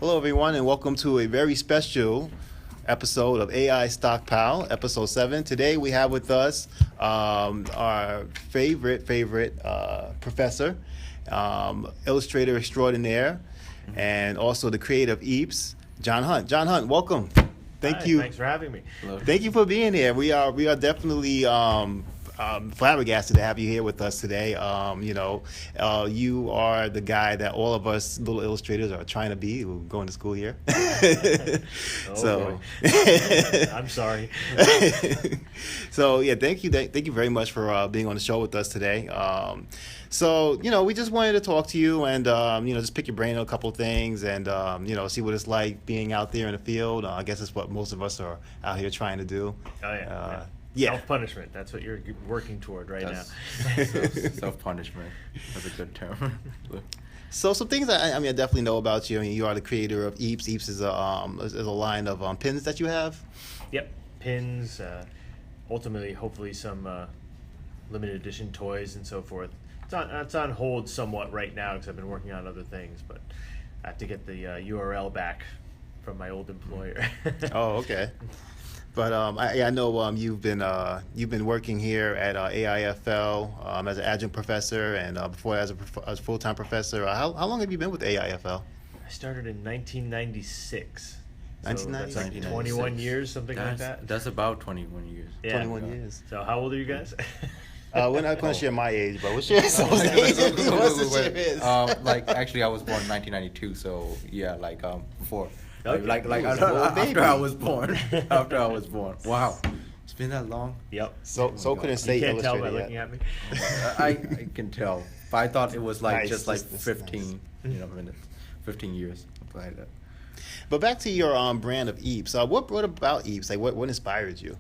Hello, everyone, and welcome to a very special episode of AI Stockpile, episode 7. Today we have with us our favorite professor, illustrator extraordinaire, and also the creator of Eepz, John Hunt. John Hunt, welcome. Thank you. Thanks for having me. Hello. Thank you for being here. We are definitely flabbergasted to have you here with us today. You are the guy that all of us little illustrators are trying to be. We're going to school here. I'm sorry. So yeah, thank you very much for being on the show with us today. We just wanted to talk to you and just pick your brain on a couple of things and see what it's like being out there in the field. I guess it's what most of us are out here trying to do. Oh yeah. Yeah. Self-punishment. That's what you're working toward now. Self-punishment. That's a good term. So some things I definitely know about you. I mean, you are the creator of Eepz. Eepz is a line of pins that you have. Yep, pins. Ultimately, hopefully, some limited edition toys and so forth. It's on hold somewhat right now because I've been working on other things, but I have to get the URL back from my old employer. Oh, okay. But I know you've been working here at AIFL as an adjunct professor, and before as a full-time professor. How long have you been with AIFL? I started in 1996. So 1996. that's like 21 years, something like that. That's about 21 years. Yeah. 21 years. So how old are you guys? We're not going to share my age, but we'll share someone's age if he wants to share his. Actually, I was born in 1992, so yeah, before. Okay. After I was born. After I was born. Wow. It's been that long? Yep. So couldn't say you can't tell by yet. looking at me. I can tell. But I thought it was Nice. just Nice. 15, minutes. 15 years. Something like that. But back to your brand of Eepz. What brought about Eepz? Like, what inspired you?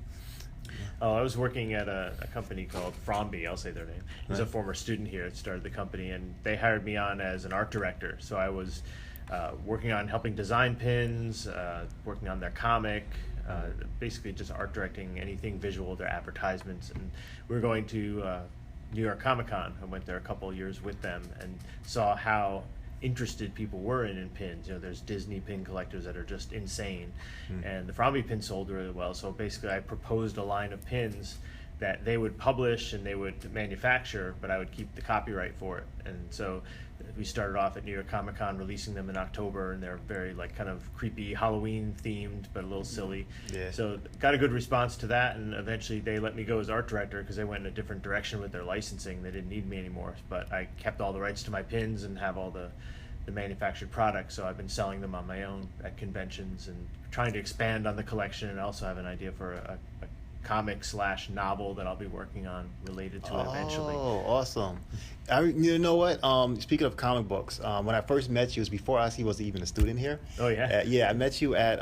Oh, I was working at a company called Fromby, I'll say their name. He was a Right. former student here that started the company, and they hired me on as an art director. So I was working on helping design pins, working on their comic, basically just art directing anything visual, their advertisements. And we were going to New York Comic Con. I went there a couple of years with them and saw how interested people were in pins. There's Disney pin collectors that are just insane, and the Fromby pin sold really well. So basically, I proposed a line of pins that they would publish and they would manufacture, but I would keep the copyright for it. And so we started off at New York Comic Con, releasing them in October, and they're very kind of creepy Halloween themed, but a little silly. Yeah. So got a good response to that, and eventually they let me go as art director because they went in a different direction with their licensing. They didn't need me anymore, but I kept all the rights to my pins and have all the manufactured products. So I've been selling them on my own at conventions and trying to expand on the collection, and also have an idea for a comic/novel that I'll be working on related to it eventually. Oh, awesome. You know what? Speaking of comic books, when I first met you, it was before I was even a student here. Oh, yeah? Yeah, I met you at,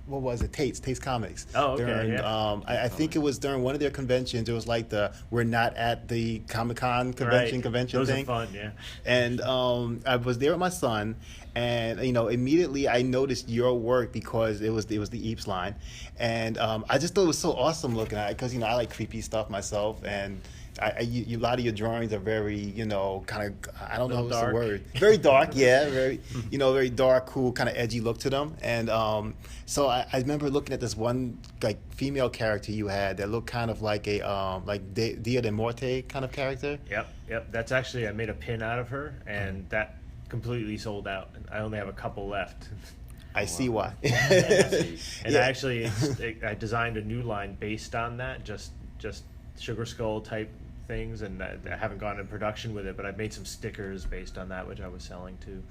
what was it? Tate's Comics. Oh, okay, During, yeah. I think it was during one of their conventions. It was like we're not at the Comic-Con convention Those thing. are fun, yeah. And I was there with my son, and immediately I noticed your work because it was the Eepz line, and I just thought it was so awesome looking at it because I like creepy stuff myself, and a lot of your drawings are very kind of, I don't know what's the word, very dark, yeah, very very dark, cool, kind of edgy look to them, and so I remember looking at this one female character you had that looked kind of like a Dia de Muerte kind of character. Yep. That's actually, I made a pin out of her, and that completely sold out. I only have a couple left. I see why. And I designed a new line based on that, just Sugar Skull type things, and I haven't gone in production with it, but I've made some stickers based on that, which I was selling too.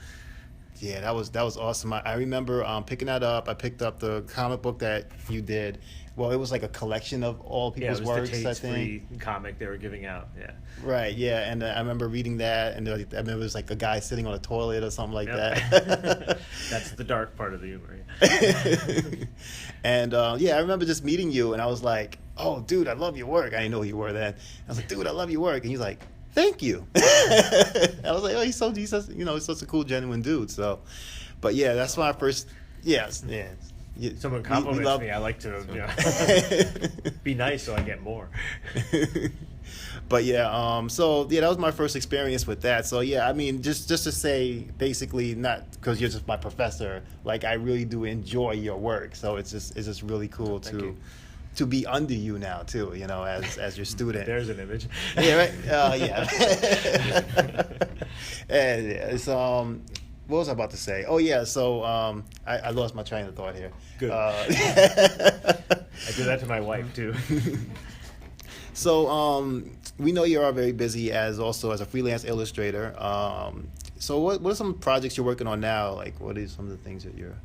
Yeah, that was awesome. I remember picking that up. I picked up the comic book that you did. Well, it was like a collection of all people's works, the I think. free comic they were giving out. Yeah. Right. Yeah, and I remember reading that, and I remember it was like a guy sitting on a toilet or something like Yep. that. That's the dark part of the humor. Yeah. And I remember just meeting you, and I was like, "Oh, dude, I love your work." I didn't know who you were then. I was like, "Dude, I love your work," and he's like, "Thank you." I was like, "Oh, he's such a cool, genuine dude." So, but yeah, that's my first. Yes. Someone compliments me, I like to be nice so I get more. But yeah, so yeah, that was my first experience with that. So yeah, I mean, just to say, basically, not because you're just my professor, like I really do enjoy your work. So it's just really cool Thank you. to be under you now too. You know, as your student. There's an image. Yeah, right. Yeah. And yeah, it's what was I about to say? Oh yeah, so I lost my train of thought here. Good. I do that to my wife too. So we know you are very busy as a freelance illustrator. So what are some projects you're working on now? Like what are some of the things that you're?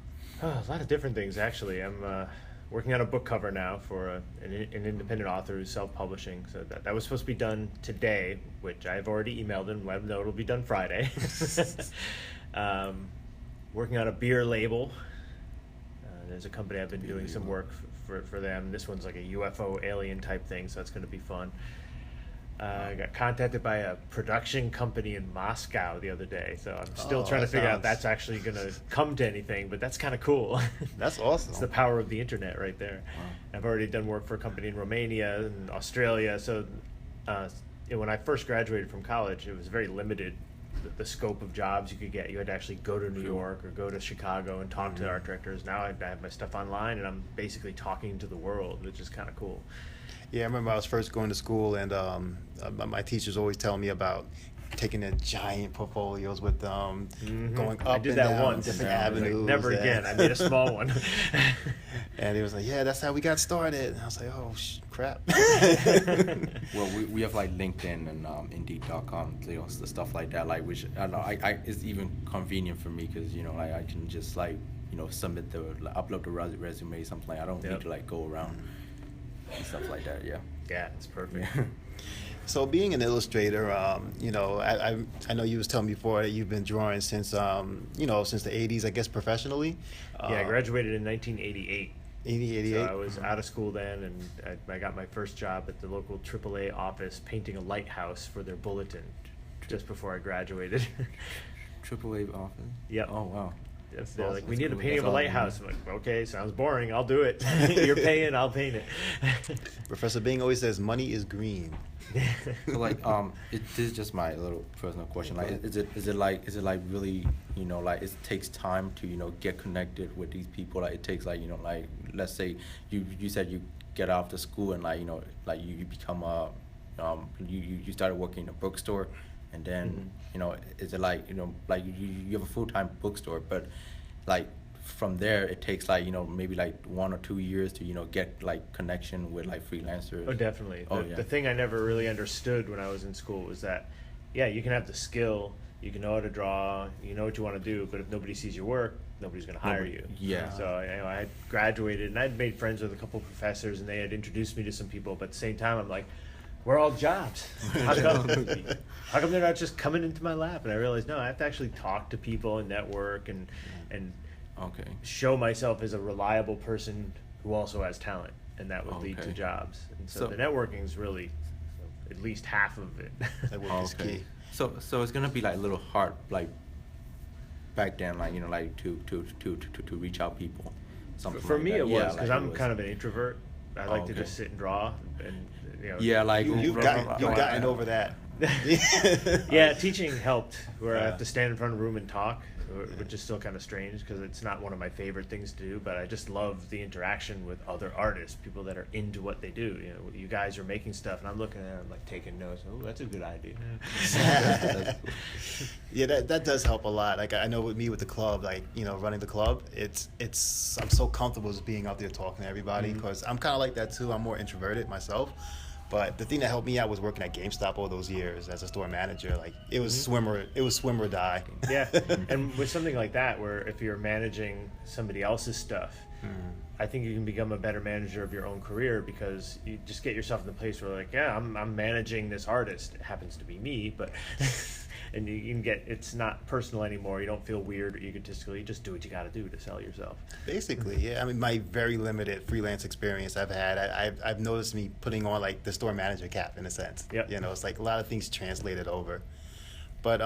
A lot of different things actually. I'm working on a book cover now for an independent author who's self-publishing. So that was supposed to be done today, which I've already emailed him. Let him know it'll be done Friday. Working on a beer label. There's a company I've been doing some work for them. This one's like a UFO alien type thing, so that's going to be fun. I got contacted by a production company in Moscow the other day, so I'm still trying to figure out if that's actually going to come to anything, but that's kind of cool. That's awesome. It's the power of the internet right there. Wow. I've already done work for a company in Romania and Australia, so when I first graduated from college, it was very limited, the scope of jobs you could get. You had to actually go to New York or go to Chicago and talk to art directors. Now I have my stuff online, and I'm basically talking to the world, which is kind of cool. Yeah, I remember I was first going to school, and my teachers always tell me about taking their giant portfolios with them, going up I did and that down once. different I was like, avenues. never again. I made a small one. And he was like, "Yeah, that's how we got started." And I was like, "Oh, crap." Well, we have like LinkedIn and Indeed.com, you know, the stuff like that. Like, which I don't know, I it's even convenient for me because you know, like I can just like submit upload the resume, something like. I don't need to like go around and stuff like that. Yeah. Yeah, it's perfect. So being an illustrator, I know you was telling me before that you've been drawing since since the 80s, I guess professionally. Yeah, I graduated in 1988. 88. So I was out of school then, and I got my first job at the local AAA office painting a lighthouse for their bulletin just before I graduated. AAA office. Yep. Oh wow. Yes, they're like, That's we need a cool. painting of a That's lighthouse. I'm like, okay, sounds boring. I'll do it. You're paying, I'll paint it. Professor Bing always says money is green. So like this is just my little personal question. Like is it like really like it takes time to get connected with these people? Like it takes like like let's say you said you get out of school and like you become a you started working in a bookstore. And then, is it like, like you have a full-time bookstore, but like from there, it takes like, maybe like 1 or 2 years to, get like connection with like freelancers? Oh, definitely. The thing I never really understood when I was in school was that, yeah, you can have the skill, you can know how to draw, you know what you want to do, but if nobody sees your work, nobody's going to hire you. Yeah. So I had graduated and I'd made friends with a couple of professors and they had introduced me to some people, but at the same time, I'm like, we're all jobs. How come they're not just coming into my lap? And I realized, no, I have to actually talk to people and network and okay. show myself as a reliable person who also has talent, and that would lead to jobs. And so the networking is really at least half of it. That work is key. So it's gonna be like a little hard, like back then, like like to reach out people. Something For like me, that. it was Yeah, because like I'm kind of an introvert. I like to just sit and draw, and yeah, like You've gotten over that. Yeah, teaching helped, where I have to stand in front of a room and talk, which is still kind of strange because it's not one of my favorite things to do, but I just love the interaction with other artists, people that are into what they do. You guys are making stuff, and I'm looking at it, I'm like taking notes. Oh, that's a good idea. Yeah, that does help a lot. Like I know with me with the club, like running the club, it's I'm so comfortable just being out there talking to everybody because I'm kind of like that too. I'm more introverted myself. But the thing that helped me out was working at GameStop all those years as a store manager. Like it was swim or die. Yeah, and with something like that, where if you're managing somebody else's stuff, I think you can become a better manager of your own career because you just get yourself in the place where like, yeah, I'm managing this artist. It happens to be me, but and you can get, it's not personal anymore. You don't feel weird or egotistical. You just do what you got to do to sell yourself. Basically, yeah. I mean, my very limited freelance experience I've had, I've noticed me putting on like the store manager cap in a sense. Yep. It's like a lot of things translated over. But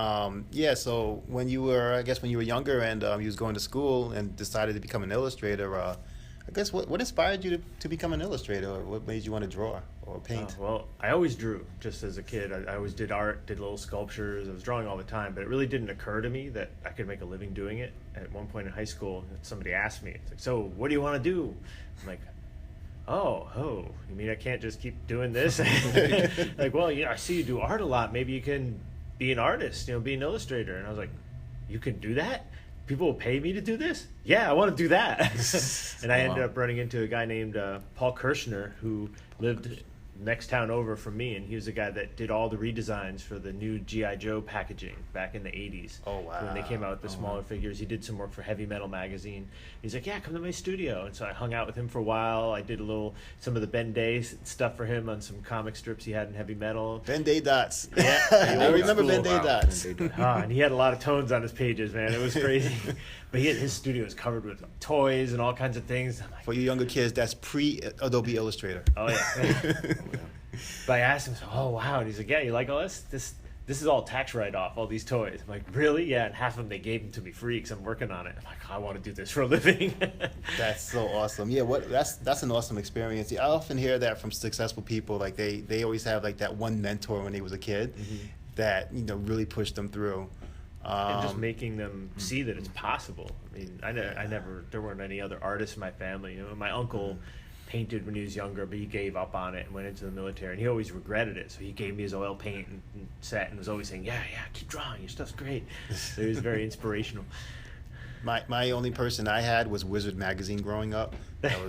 yeah, so when you were younger and you was going to school and decided to become an illustrator, I guess what inspired you to become an illustrator, or what made you want to draw or paint? Well, I always drew just as a kid. I always did art, did little sculptures. I was drawing all the time, but it really didn't occur to me that I could make a living doing it. At one point in high school, somebody asked me, it's like, "So, what do you want to do?" I'm like, "Oh, you mean I can't just keep doing this?" Like, well, I see you do art a lot. Maybe you can be an artist, be an illustrator. And I was like, "You can do that? People will pay me to do this?" Yeah, I want to do that. And I ended up running into a guy named Paul Kirshner, who lived next town over from me, and he was the guy that did all the redesigns for the new G.I. Joe packaging back in the 80s. Oh, wow. When they came out with the smaller figures. He did some work for Heavy Metal magazine. He's like, "Yeah, come to my studio." And so I hung out with him for a while. I did some of the Ben Day stuff for him on some comic strips he had in Heavy Metal. Ben Day dots. Yeah. I remember Ben Day dots. And he had a lot of tones on his pages, man. It was crazy. But his studio is covered with toys and all kinds of things. I'm like, For you younger kids, that's pre-Adobe Illustrator. oh, yeah. But I asked him, "Oh, wow." And he's like, "Yeah, you like all this? This is all tax write-off, all these toys." I'm like, "Really?" "Yeah." And half of them they gave them to me free because I'm working on it. I'm like, "I want to do this for a living." That's so awesome. Yeah, that's an awesome experience. I often hear that from successful people. Like they always have like that one mentor when they was a kid that really pushed them through. And just making them see that it's possible. I mean, there weren't any other artists in my family. My uncle painted when he was younger, but he gave up on it and went into the military, and he always regretted it. So he gave me his oil paint and set, and was always saying, yeah, keep drawing, your stuff's great." So he was very inspirational. My only person I had was Wizard magazine growing up. That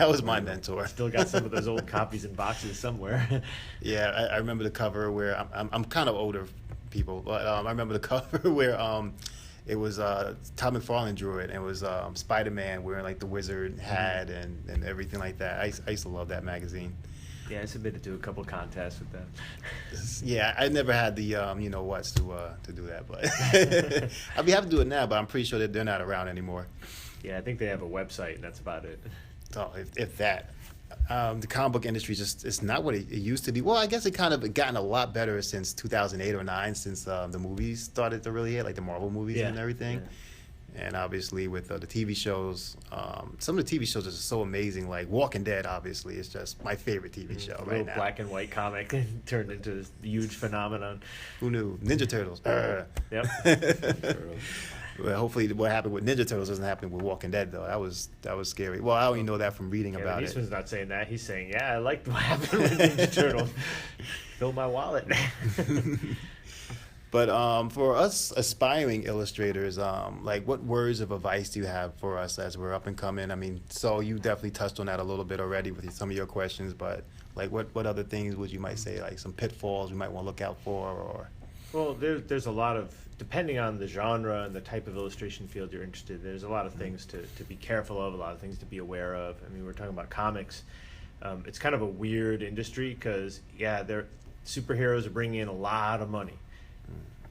was my mentor. Still got some of those old copies in boxes somewhere. Yeah, I remember the cover where I'm kind of older people, but I remember the cover where it was Todd McFarlane drew it, and it was Spider-Man wearing like the wizard hat and everything like that. I used to love that magazine. Yeah, I submitted to a couple contests with them. Yeah, I never had the what's to do that, but I'd be happy to do it now. But I'm pretty sure that they're not around anymore. Yeah, I think they have a website, and that's about it. So if that. The comic book industry it's not what it used to be. Well, I guess it kind of gotten a lot better since 2008 or 9, since the movies started to really hit, like the Marvel movies and everything. Yeah. And obviously with the TV shows, some of the TV shows are just so amazing. Like Walking Dead, obviously, is just my favorite TV show right now. Black and white comic turned into this huge phenomenon. Who knew? Ninja Turtles. Yep. Well, hopefully what happened with Ninja Turtles doesn't happen with Walking Dead, though. That was scary. Well, I only know that from reading about it. Eastman's not saying that. He's saying, "Yeah, I liked what happened with Ninja Turtles. Fill my wallet." But for us aspiring illustrators, like what words of advice do you have for us as we're up and coming? I mean, so you definitely touched on that a little bit already with some of your questions, but like what other things would you might say, like some pitfalls we might want to look out for, or? Well, there's a lot of, depending on the genre and the type of illustration field you're interested in, there's a lot of things to be careful of, a lot of things to be aware of. I mean, we're talking about comics. It's kind of a weird industry because, superheroes are bringing in a lot of money.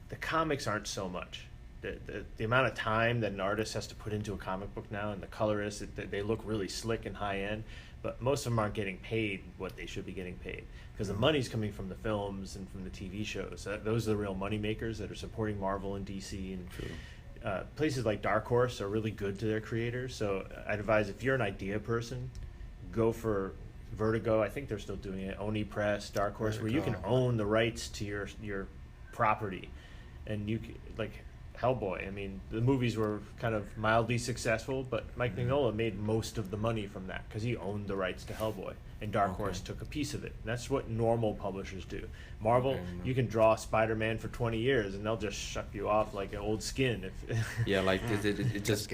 The comics aren't so much. The amount of time that an artist has to put into a comic book now, and the colorists, they look really slick and high end, but most of them aren't getting paid what they should be getting paid because the money's coming from the films and from the TV shows. Those are the real money makers that are supporting Marvel and DC, and places like Dark Horse are really good to their creators. So I'd advise, if you're an idea person, go for Vertigo. I think they're still doing it. Oni Press, Dark Horse, where you can own the rights to your property, and you like Hellboy. I mean, the movies were kind of mildly successful, but Mike Mignola made most of the money from that because he owned the rights to Hellboy, and Dark Horse took a piece of it. And that's what normal publishers do. Marvel, you can draw Spider-Man for 20 years, and they'll just shuck you off like an old skin. Yeah, like it just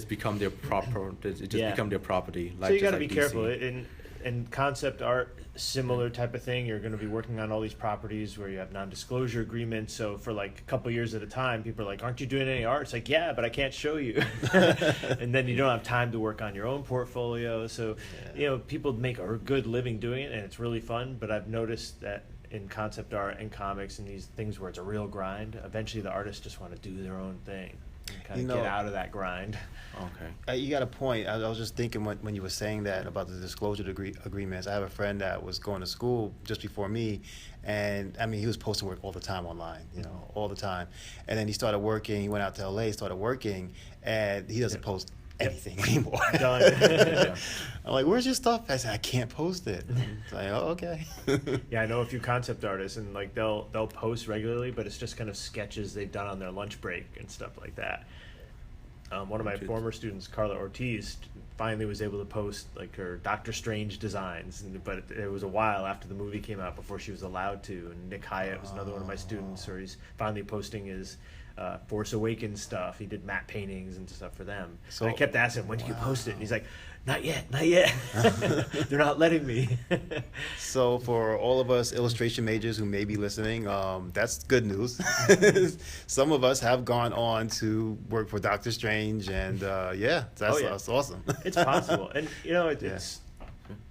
become their become their property. Like, so you got to like be DC. careful. In concept art, similar type of thing, you're going to be working on all these properties where you have non-disclosure agreements. So for like a couple years at a time, people are like, "Aren't you doing any art?" It's like, "Yeah, but I can't show you." And then you don't have time to work on your own portfolio. So, people make a good living doing it, and it's really fun. But I've noticed that in concept art and comics and these things where it's a real grind, eventually the artists just want to do their own thing and kind of get out of that grind. Okay. You got a point. I was just thinking when you were saying that about the disclosure agreements. I have a friend that was going to school just before me, and I mean, he was posting work all the time online, all the time. And then he started working. He went out to LA, started working, and he doesn't post anything anymore. Done. Yeah. I'm like, where's your stuff? I said, I can't post it. It's like, oh, okay. Yeah, I know a few concept artists, and like they'll post regularly, but it's just kind of sketches they've done on their lunch break and stuff like that. One of my former students, Carla Ortiz, finally was able to post like her Doctor Strange designs, but it was a while after the movie came out before she was allowed to. And Nick Hyatt was another one of my students, where he's finally posting his Force Awakens stuff. He did matte paintings and stuff for them. So I kept asking him, when do you post it? And he's like, not yet. They're not letting me. So for all of us illustration majors who may be listening, that's good news. Some of us have gone on to work for Doctor Strange, and that's awesome. It's possible. And it's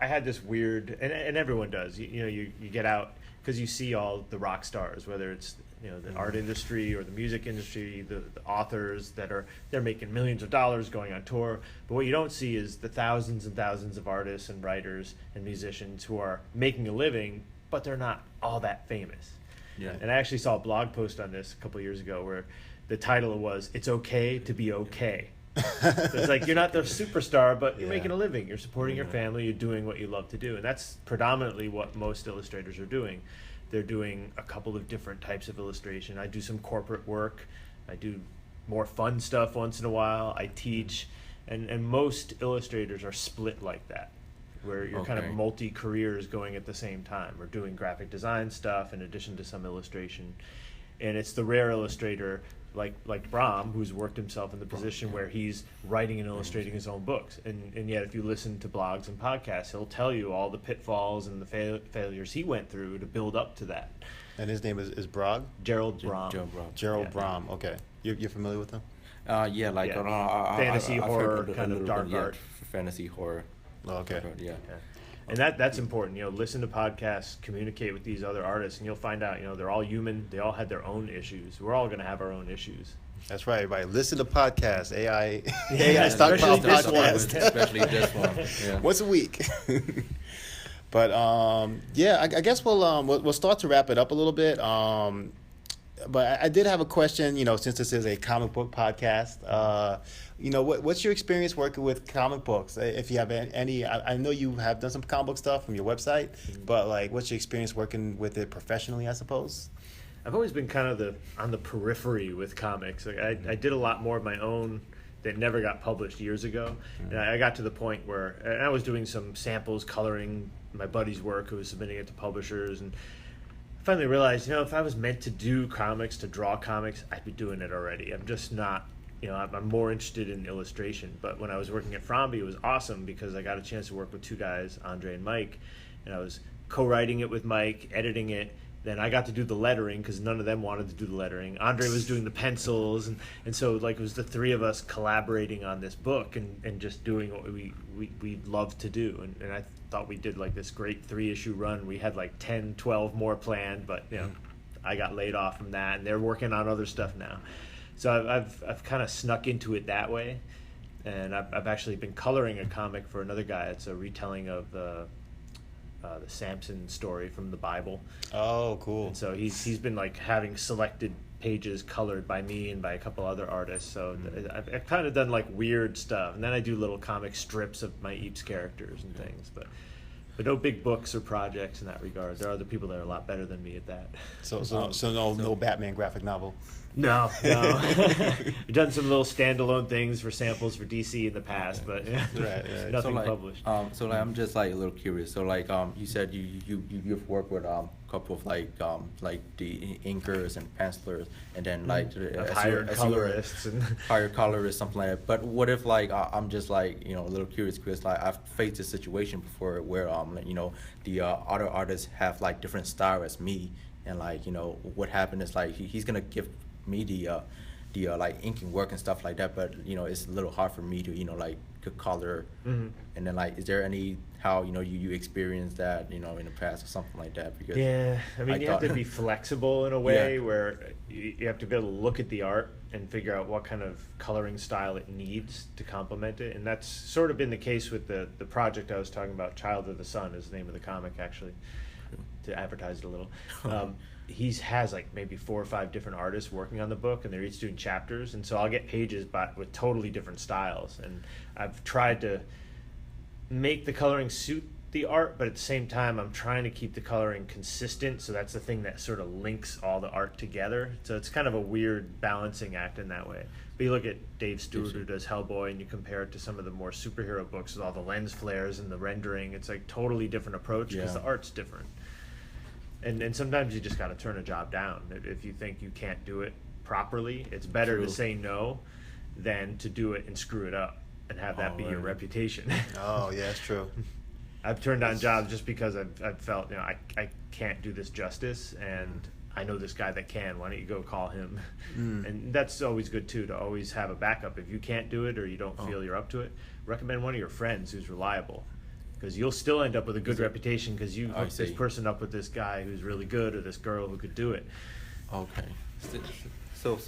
I had this weird, and everyone does, you get out because you see all the rock stars, whether it's the art industry or the music industry, the authors they're making millions of dollars going on tour. But what you don't see is the thousands and thousands of artists and writers and musicians who are making a living, but they're not all that famous. Yeah. And I actually saw a blog post on this a couple of years ago where the title was, "It's okay to be okay." So it's like, you're not the superstar, but you're making a living. You're supporting your family. You're doing what you love to do. And that's predominantly what most illustrators are doing. They're doing a couple of different types of illustration. I do some corporate work. I do more fun stuff once in a while. I teach. And most illustrators are split like that, where you're kind of multi-careers going at the same time. We're doing graphic design stuff in addition to some illustration. And it's the rare illustrator like Bram, who's worked himself in the position where he's writing and illustrating his own books. And yet if you listen to blogs and podcasts, he'll tell you all the pitfalls and the failures he went through to build up to that. And his name is Brog? Gerald Bram. Gerald Bram, okay. You're familiar with him? Fantasy horror, kind of dark art. Fantasy horror. Oh, okay. Yeah. And that's important. Listen to podcasts, communicate with these other artists, and you'll find out, they're all human. They all had their own issues. We're all going to have our own issues. That's right, everybody. Listen to podcasts. AI Stockpile podcast. Especially this one. Yeah. Once a week. But I guess we'll start to wrap it up a little bit. But I did have a question. Since this is a comic book podcast, what's your experience working with comic books? If you have any, I know you have done some comic book stuff from your website, but what's your experience working with it professionally, I suppose? I've always been kind of on the periphery with comics. I did a lot more of my own that never got published years ago. And I got to the point where I was doing some samples, coloring my buddy's work who was submitting it to publishers, and finally realized, if I was meant to do comics, to draw comics, I'd be doing it already. I'm just not, I'm more interested in illustration. But when I was working at Fromby, it was awesome because I got a chance to work with two guys, Andre and Mike, and I was co-writing it with Mike, editing it. Then I got to do the lettering because none of them wanted to do the lettering. Andre was doing the pencils, and so it was the three of us collaborating on this book and just doing what we love to do. And I thought we did this great 3-issue run. We had 10, 12 more planned, but I got laid off from that, and they're working on other stuff now. So I've kind of snuck into it that way, and I've actually been coloring a comic for another guy. It's a retelling of the Samson story from the Bible. Oh, cool. And so he's been having selected pages colored by me and by a couple other artists. So I've kind of done weird stuff, and then I do little comic strips of my Eepz characters and things, but no big books or projects in that regard. There are other people that are a lot better than me at that. So no Batman graphic novel. No. We've done some little standalone things for samples for DC in the past, but right. nothing published. I'm just a little curious. So you said you've worked with a couple of the inkers and pencilers, and then hired colorists and hired colorists, something like that. But what if I'm just a little curious because I've faced this situation before where the other artists have different style as me, and what happened is he's gonna give me the inking work and stuff like that, but it's a little hard for me to color. And then is there any how you experience that in the past or something like that? Because you have to be flexible in a way where you have to be able to look at the art and figure out what kind of coloring style it needs to complement it. And that's sort of been the case with the project I was talking about. Child of the Sun is the name of the comic, actually, to advertise it a little. he has like maybe 4 or 5 different artists working on the book, and they're each doing chapters, and so I'll get pages with totally different styles, and I've tried to make the coloring suit the art, but at the same time I'm trying to keep the coloring consistent, so that's the thing that sort of links all the art together. So it's kind of a weird balancing act in that way. But you look at Dave Stewart, who does Hellboy, and you compare it to some of the more superhero books with all the lens flares and the rendering. It's like totally different approach because the art's different. And sometimes you just got to turn a job down. If you think you can't do it properly, it's better to say no than to do it and screw it up and have that be your reputation. Oh, yeah, that's true. I've turned down jobs just because I've felt, I can't do this justice, and I know this guy that can. Why don't you go call him? And that's always good, too, to always have a backup. If you can't do it or you don't feel you're up to it, recommend one of your friends who's reliable. Because you'll still end up with a good reputation because you hooked this person up with this guy who's really good, or this girl who could do it. Okay. So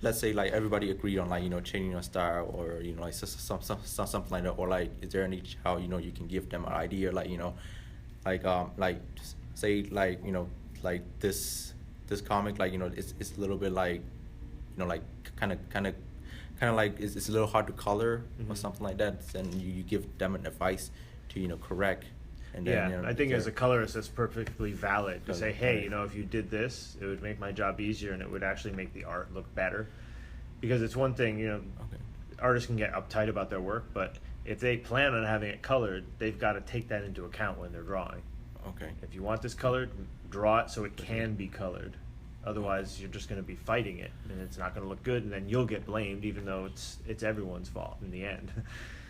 let's say like everybody agreed on like changing your style, or like something like that, or like is there any how you can give them an idea, like like just say like like this comic, like it's a little bit like like kind of like it's a little hard to color or something like that, and you give them an advice to correct. And then, I think as a colorist that's perfectly valid to say, hey, if you did this, it would make my job easier, and it would actually make the art look better. Because it's one thing, artists can get uptight about their work, but if they plan on having it colored, they've got to take that into account when they're drawing. Okay. If you want this colored, draw it so it can be colored. Otherwise, you're just going to be fighting it, and it's not going to look good, and then you'll get blamed, even though it's everyone's fault in the end.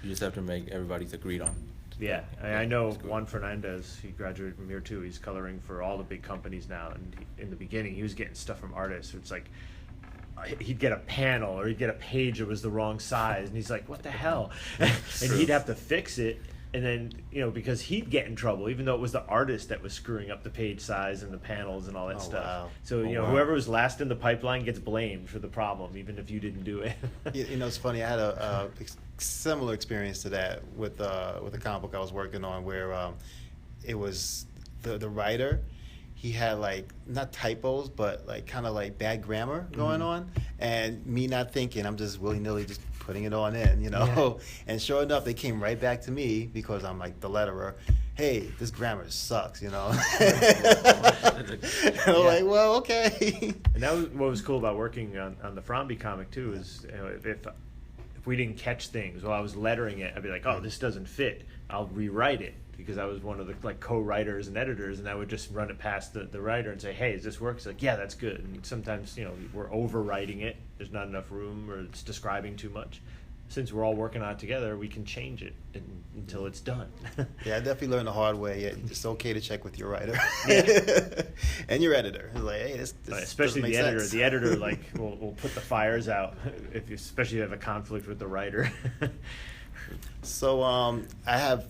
You just have to make everybody's agreed on. Yeah, I know Juan Fernandez, he graduated from here too. He's coloring for all the big companies now, and in the beginning, he was getting stuff from artists. So it's like, he'd get a panel or he'd get a page that was the wrong size, and he's like, what the hell? And he'd have to fix it. And then, because he'd get in trouble, even though it was the artist that was screwing up the page size and the panels and all that stuff. Wow. So, whoever was last in the pipeline gets blamed for the problem, even if you didn't do it. It's funny. I had a similar experience to that with a comic book I was working on, where it was the writer. He had like not typos, but like kind of like bad grammar going on, and me not thinking, I'm just willy nilly just putting it on in, And sure enough, they came right back to me because I'm like the letterer. Hey, this grammar sucks, And I'm like, well, okay. And that was what was cool about working on the Frombie comic too. Is if we didn't catch things while I was lettering it, I'd be like, oh, this doesn't fit. I'll rewrite it, because I was one of the co-writers and editors, and I would just run it past the writer and say, hey, does this work? He's like, yeah, that's good. And sometimes we're overwriting it. There's not enough room, or it's describing too much. Since we're all working on it together, we can change it until it's done. Yeah, I definitely learned the hard way. It's okay to check with your writer and your editor. It's like, hey, this especially the editor. sense. The editor will put the fires out especially if you have a conflict with the writer. So I have.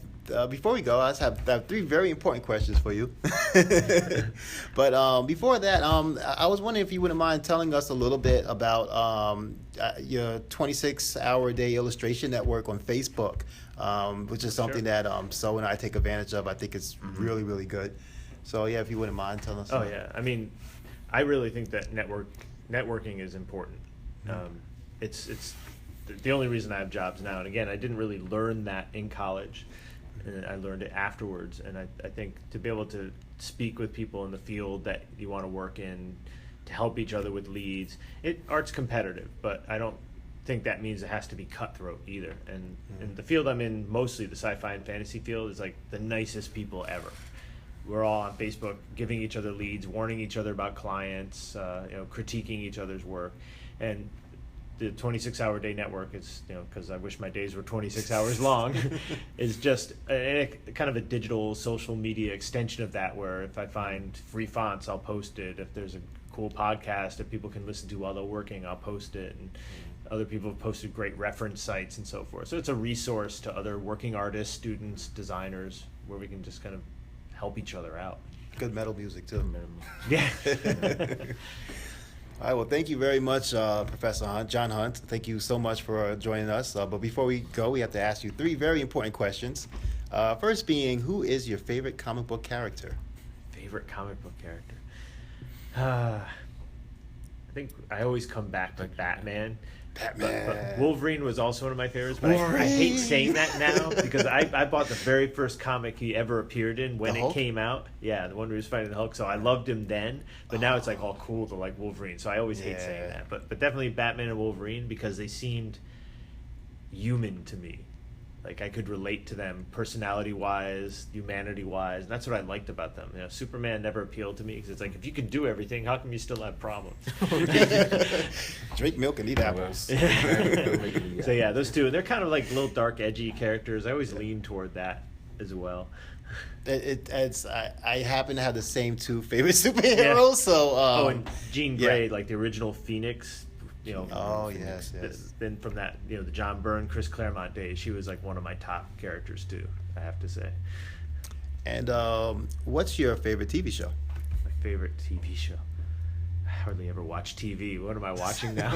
Before we go, I have 3 very important questions for you. But before that, I was wondering if you wouldn't mind telling us a little bit about your 26-hour-a-day illustration network on Facebook, which is something that So and I take advantage of. I think it's really, really good. So, yeah, if you wouldn't mind telling us. Oh, yeah. I mean, I really think that networking is important. It's the only reason I have jobs now. And, again, I didn't really learn that in college. And I learned it afterwards, and I think to be able to speak with people in the field that you want to work in, to help each other with leads. Art's competitive, but I don't think that means it has to be cutthroat either. And the field I'm in, mostly the sci-fi and fantasy field, is like the nicest people ever. We're all on Facebook giving each other leads, warning each other about clients, critiquing each other's work. And the 26-hour day network is, because I wish my days were 26 hours long, is just kind of a digital social media extension of that, where if I find free fonts, I'll post it. If there's a cool podcast that people can listen to while they're working, I'll post it. And other people have posted great reference sites and so forth. So it's a resource to other working artists, students, designers, where we can just kind of help each other out. Good metal music, too. Yeah. All right, well, thank you very much, Professor Hunt, John Hunt. Thank you so much for joining us. But before we go, we have to ask you 3 very important questions. First being, who is your favorite comic book character? Favorite favorite comic book character. I think I always come back to Batman. But Wolverine was also one of my favorites, but I hate saying that now because I bought the very first comic he ever appeared in when it came out. Yeah, the one where he was fighting the Hulk. So I loved him then, but now it's like all cool to like Wolverine. So I always hate saying that. But definitely Batman and Wolverine because they seemed human to me. Like I could relate to them personality-wise, humanity-wise, and that's what I liked about them. You know, Superman never appealed to me because it's like if you can do everything, how come you still have problems? Drink milk and eat apples. So yeah, those two, and they're kind of like little dark, edgy characters. I always lean toward that as well. I happen to have the same two favorite superheroes. So and Jean Grey, like the original Phoenix. You know, yes. Then from that, you know, the John Byrne, Chris Claremont days, she was like one of my top characters too, I have to say. And what's your favorite TV show? My favorite TV show. I hardly ever watch TV. What am I watching now?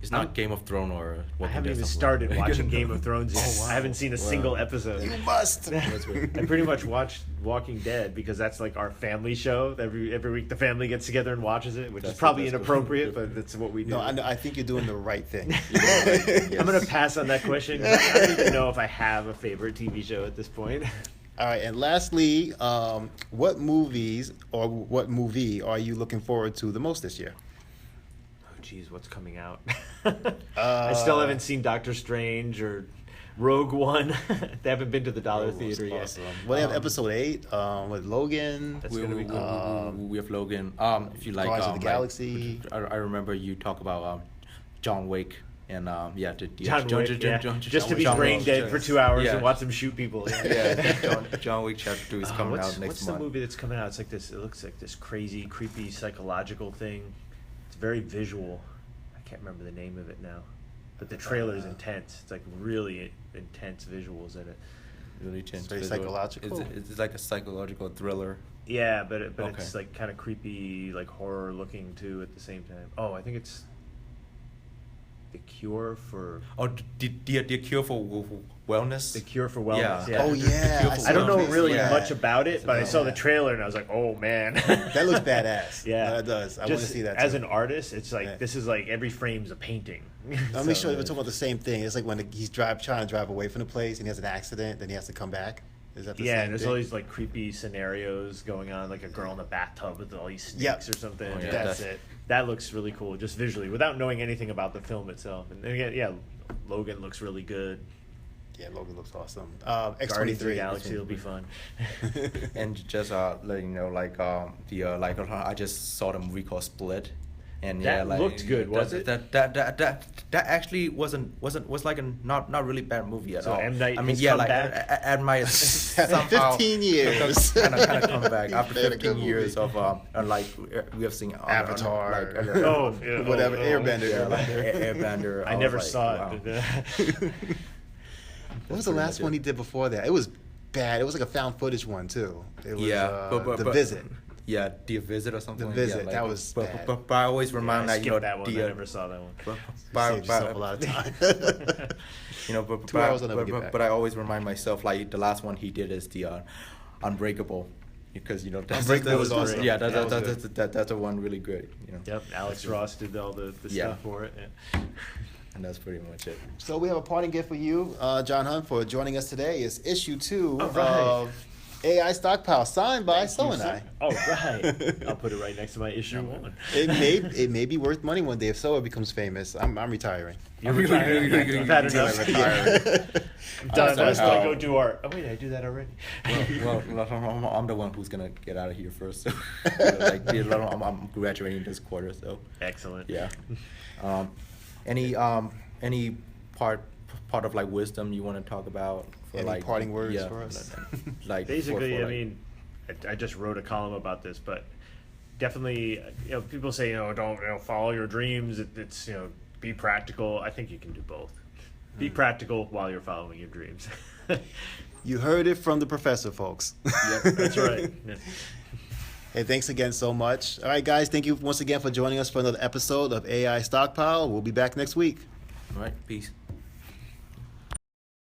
It's not Game of Thrones or I haven't even started watching Game of Thrones yet. Oh, wow. I haven't seen a single episode. You must. I pretty much watched Walking Dead because that's like our family show. Every week the family gets together and watches it, which is probably inappropriate, but that's what we do. No, I think you're doing the right thing. I'm going to pass on that question. I don't even know if I have a favorite TV show at this point. All right, and lastly, what movies or what movie are you looking forward to the most this year? Geez, what's coming out? I still haven't seen Doctor Strange or Rogue One. They haven't been to the Dollar Theater yet. Awesome. Well, they have episode 8 with Logan. That's gonna be cool. We have Logan. If you like, Guardians of the Galaxy. I remember you talk about John Wick and John Wick, just to be brain dead for 2 hours and watch him shoot people. John Wick Chapter 2 is coming out next month. What's the movie that's coming out? It's like this. It looks like this crazy, creepy, psychological thing. It's very visual. I can't remember the name of it now, but the trailer is intense. It's like really intense visuals in it. Really intense. Very psychological. It's like a psychological thriller. Yeah, but it's like kind of creepy, like horror looking too at the same time. Oh, I think it's The Cure for. Oh, the Cure for Wellness. The Cure for Wellness. Yeah. Oh yeah. I don't know really much about it, but I saw the trailer and I was like, oh man. That looks badass. Yeah, that does. I want to see that. As too. an artist, it's like this is like every frame's a painting. Let me show you. We're talking about the same thing. It's like when he's trying to drive away from the place and he has an accident, then he has to come back. Is that the same and there's thing? all these like creepy scenarios going on, like a girl in a bathtub with all these snakes or something. Oh, yeah, That's it. That looks really cool, just visually, without knowing anything about the film itself. And again, Logan looks really good. Yeah, Logan looks awesome. Guardians of the X-23. Galaxy will be fun. And just letting you know, like I just saw the movie called Split, and That looked good, was it? That actually was like a not really bad movie at So all. M. Night I mean, has yeah, come like back? at my somehow 15 years. kind of come back after Made a good 15 years movie. of like we have seen Avatar. Whatever. Airbender. Yeah, like Airbender. I was never like, saw wow. it. What was the last one he did before that? It was bad. It was like a found footage one too. It was The Visit. Yeah, The Visit or something. The Visit, Yeah, that was bad. But I always remind I that, you know, skipped that one. I never saw that one. Saved yourself a lot of time. You know, but 2 hours I'll never get back. but I always remind myself, like, the last one he did is the Unbreakable, because, you know, Unbreakable was awesome. Yeah, That was that's a one really good, you know. Yep, Alex Ross did all the stuff for it. Yeah. And that's pretty much it. So we have a parting gift for you, John Hunt, for joining us today. It's issue 2 All right. of AI Stockpile, signed by So and I. Oh, right. I'll put it right next to my issue 1. It may be worth money one day if Soa becomes famous. I'm retiring. You're retiring? I've had enough. I'm done. I was going to go do art. Oh, wait, I do that already. Well, I'm the one who's gonna get out of here first. So, I'm graduating this quarter, so. Excellent. Yeah. Any part of like wisdom you want to talk about? For Any like, parting words for us? Like Basically, for, I like, mean, I just wrote a column about this, but definitely, people say, don't, follow your dreams. It's, be practical. I think you can do both. Be practical while you're following your dreams. You heard it from the professor, folks. Yep, that's right. Yeah. Hey, thanks again so much. All right, guys, thank you once again for joining us for another episode of AI Stockpile. We'll be back next week. All right, peace.